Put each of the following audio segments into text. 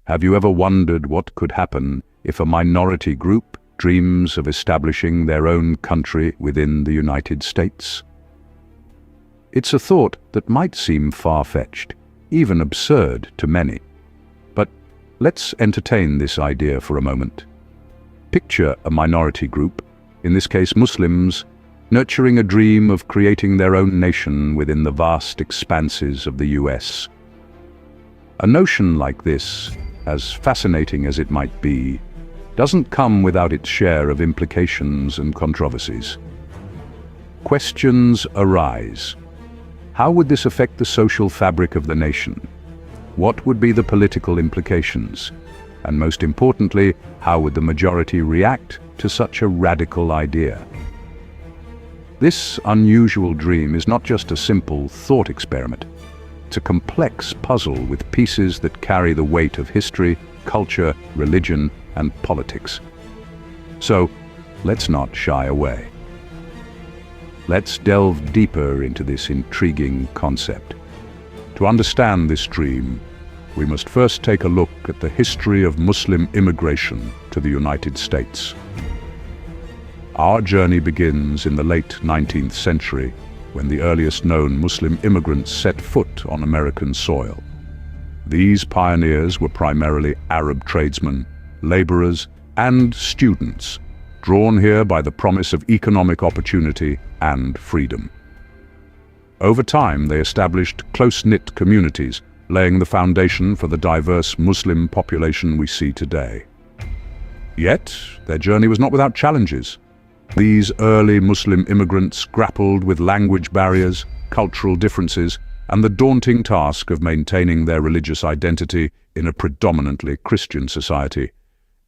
Have you ever wondered what could happen if a minority group dreams of establishing their own country within the United States? It's a thought that might seem far-fetched, even absurd to many. But let's entertain this idea for a moment. Picture a minority group, in this case Muslims, nurturing a dream of creating their own nation within the vast expanses of the US. A notion like this, as fascinating as it might be, doesn't come without its share of implications and controversies. Questions arise. How would this affect the social fabric of the nation? What would be the political implications? And most importantly, how would the majority react to such a radical idea? This unusual dream is not just a simple thought experiment. It's a complex puzzle with pieces that carry the weight of history, culture, religion, and politics. So, let's not shy away. Let's delve deeper into this intriguing concept. To understand this dream, we must first take a look at the history of Muslim immigration to the United States. Our journey begins in the late 19th century, when the earliest known Muslim immigrants set foot on American soil. These pioneers were primarily Arab tradesmen, laborers, and students, drawn here by the promise of economic opportunity and freedom. Over time, they established close-knit communities, laying the foundation for the diverse Muslim population we see today. Yet, their journey was not without challenges. These early Muslim immigrants grappled with language barriers, cultural differences, and the daunting task of maintaining their religious identity in a predominantly Christian society.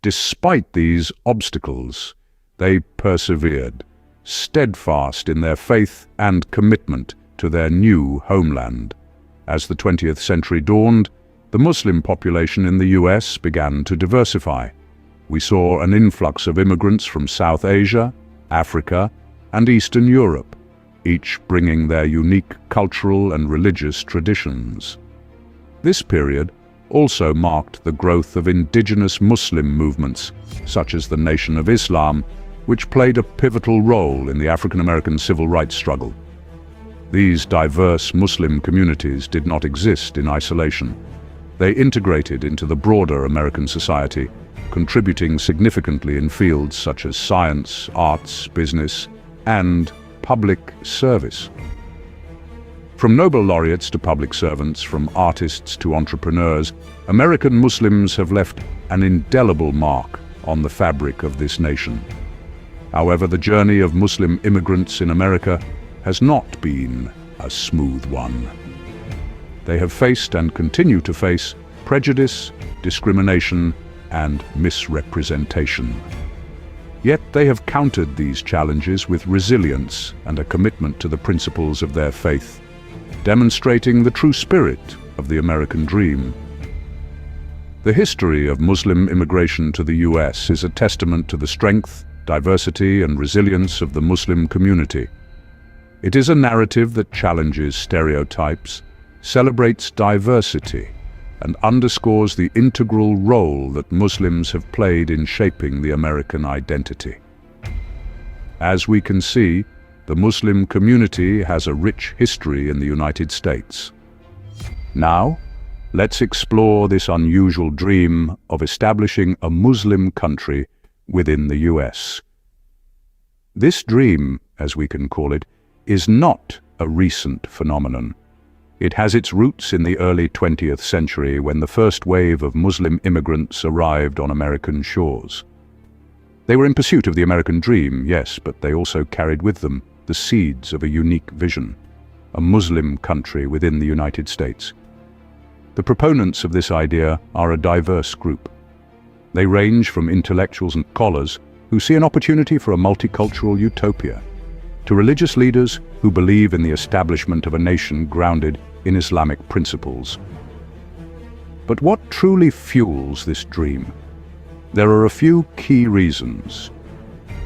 Despite these obstacles, they persevered, steadfast in their faith and commitment to their new homeland. As the 20th century dawned, the Muslim population in the US began to diversify. We saw an influx of immigrants from South Asia, Africa, and Eastern Europe, each bringing their unique cultural and religious traditions. This period also marked the growth of indigenous Muslim movements, such as the Nation of Islam, which played a pivotal role in the African-American civil rights struggle. These diverse Muslim communities did not exist in isolation. They integrated into the broader American society, contributing significantly in fields such as science, arts, business, and public service. From Nobel laureates to public servants, from artists to entrepreneurs, American Muslims have left an indelible mark on the fabric of this nation. However, the journey of Muslim immigrants in America has not been a smooth one. They have faced and continue to face prejudice, discrimination, and misrepresentation. Yet they have countered these challenges with resilience and a commitment to the principles of their faith, demonstrating the true spirit of the American dream. The history of Muslim immigration to the US is a testament to the strength, diversity, and resilience of the Muslim community. It is a narrative that challenges stereotypes, celebrates diversity, and underscores the integral role that Muslims have played in shaping the American identity. As we can see, the Muslim community has a rich history in the United States. Now, let's explore this unusual dream of establishing a Muslim country within the US. This dream, as we can call it, is not a recent phenomenon. It has its roots in the early 20th century when the first wave of Muslim immigrants arrived on American shores. They were in pursuit of the American dream, yes, but they also carried with them the seeds of a unique vision, a Muslim country within the United States. The proponents of this idea are a diverse group. They range from intellectuals and scholars who see an opportunity for a multicultural utopia, to religious leaders who believe in the establishment of a nation grounded in Islamic principles. But what truly fuels this dream? There are a few key reasons.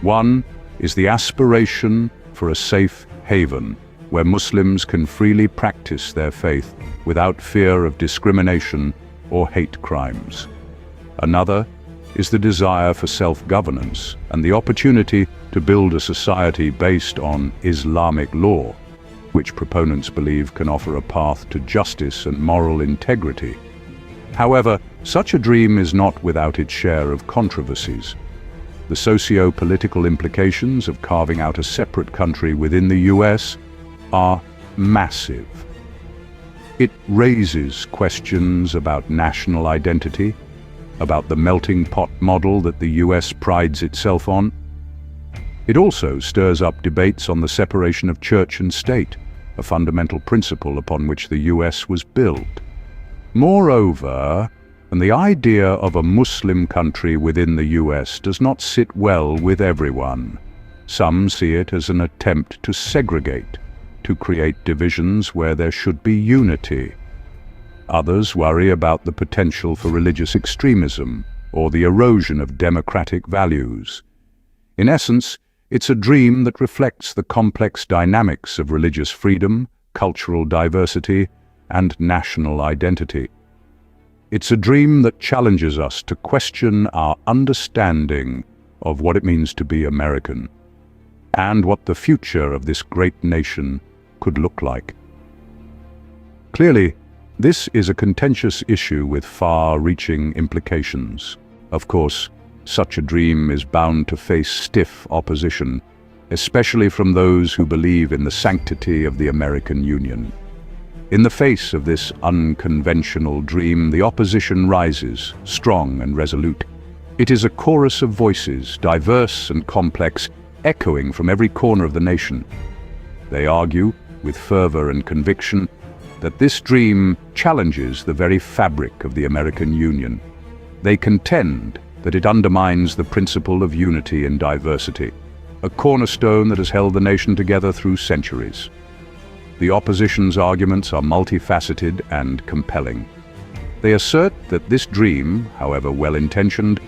One is the aspiration for a safe haven where Muslims can freely practice their faith without fear of discrimination or hate crimes. Another is the desire for self-governance and the opportunity to build a society based on Islamic law, which proponents believe can offer a path to justice and moral integrity. However, such a dream is not without its share of controversies. The socio-political implications of carving out a separate country within the US are massive. It raises questions about national identity, about the melting pot model that the US prides itself on. It also stirs up debates on the separation of church and state, a fundamental principle upon which the US was built. Moreover, the idea of a Muslim country within the US does not sit well with everyone. Some see it as an attempt to segregate, to create divisions where there should be unity. Others worry about the potential for religious extremism or the erosion of democratic values. In essence, it's a dream that reflects the complex dynamics of religious freedom, cultural diversity, and national identity. It's a dream that challenges us to question our understanding of what it means to be American, and what the future of this great nation could look like. Clearly, this is a contentious issue with far-reaching implications. Of course, such a dream is bound to face stiff opposition, especially from those who believe in the sanctity of the American Union. In the face of this unconventional dream, the opposition rises, strong and resolute. It is a chorus of voices, diverse and complex, echoing from every corner of the nation. They argue, with fervor and conviction, that this dream challenges the very fabric of the American Union. They contend that it undermines the principle of unity in diversity, a cornerstone that has held the nation together through centuries. The opposition's arguments are multifaceted and compelling. They assert that this dream, however well-intentioned,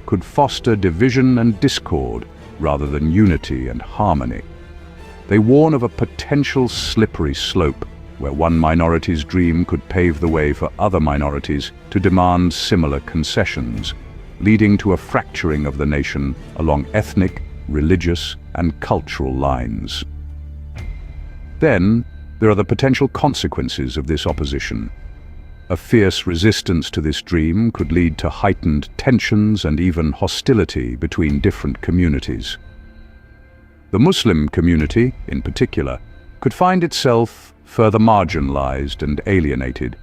could foster division and discord rather than unity and harmony. They warn of a potential slippery slope where one minority's dream could pave the way for other minorities to demand similar concessions, leading to a fracturing of the nation along ethnic, religious, and cultural lines. Then, there are the potential consequences of this opposition. A fierce resistance to this dream could lead to heightened tensions and even hostility between different communities. The Muslim community, in particular, could find itself further marginalized and alienated,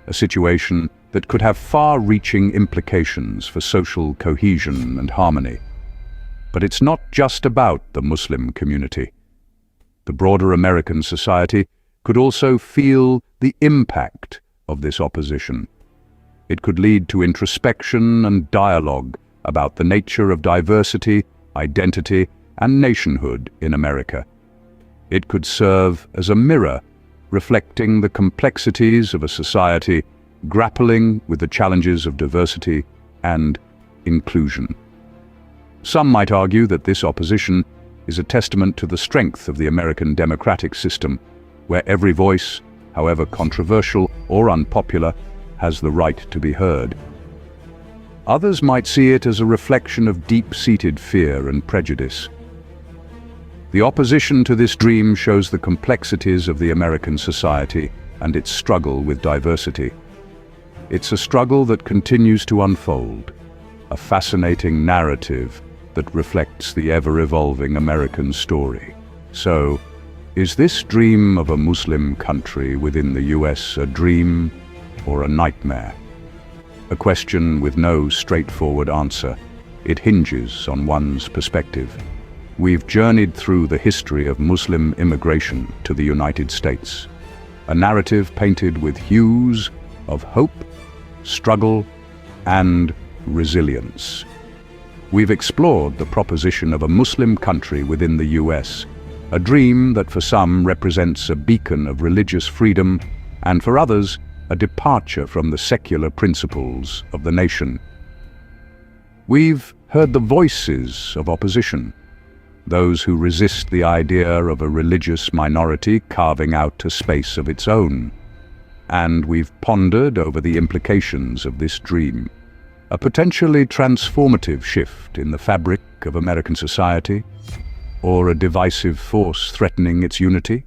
a situation that could have far-reaching implications for social cohesion and harmony. But it's not just about the Muslim community. The broader American society could also feel the impact of this opposition. It could lead to introspection and dialogue about the nature of diversity, identity, and nationhood in America. It could serve as a mirror, reflecting the complexities of a society grappling with the challenges of diversity and inclusion. Some might argue that this opposition is a testament to the strength of the American democratic system, where every voice, however controversial or unpopular, has the right to be heard. Others might see it as a reflection of deep-seated fear and prejudice. The opposition to this dream shows the complexities of the American society and its struggle with diversity. It's a struggle that continues to unfold, a fascinating narrative that reflects the ever-evolving American story. So, is this dream of a Muslim country within the US a dream or a nightmare? A question with no straightforward answer. It hinges on one's perspective. We've journeyed through the history of Muslim immigration to the United States, a narrative painted with hues of hope, struggle, and resilience. We've explored the proposition of a Muslim country within the US, a dream that for some represents a beacon of religious freedom, and for others, a departure from the secular principles of the nation. We've heard the voices of opposition, those who resist the idea of a religious minority carving out a space of its own. And we've pondered over the implications of this dream. A potentially transformative shift in the fabric of American society, or a divisive force threatening its unity?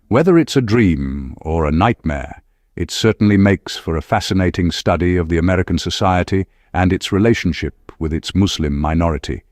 Whether it's a dream or a nightmare, it certainly makes for a fascinating study of the American society and its relationship with its Muslim minority.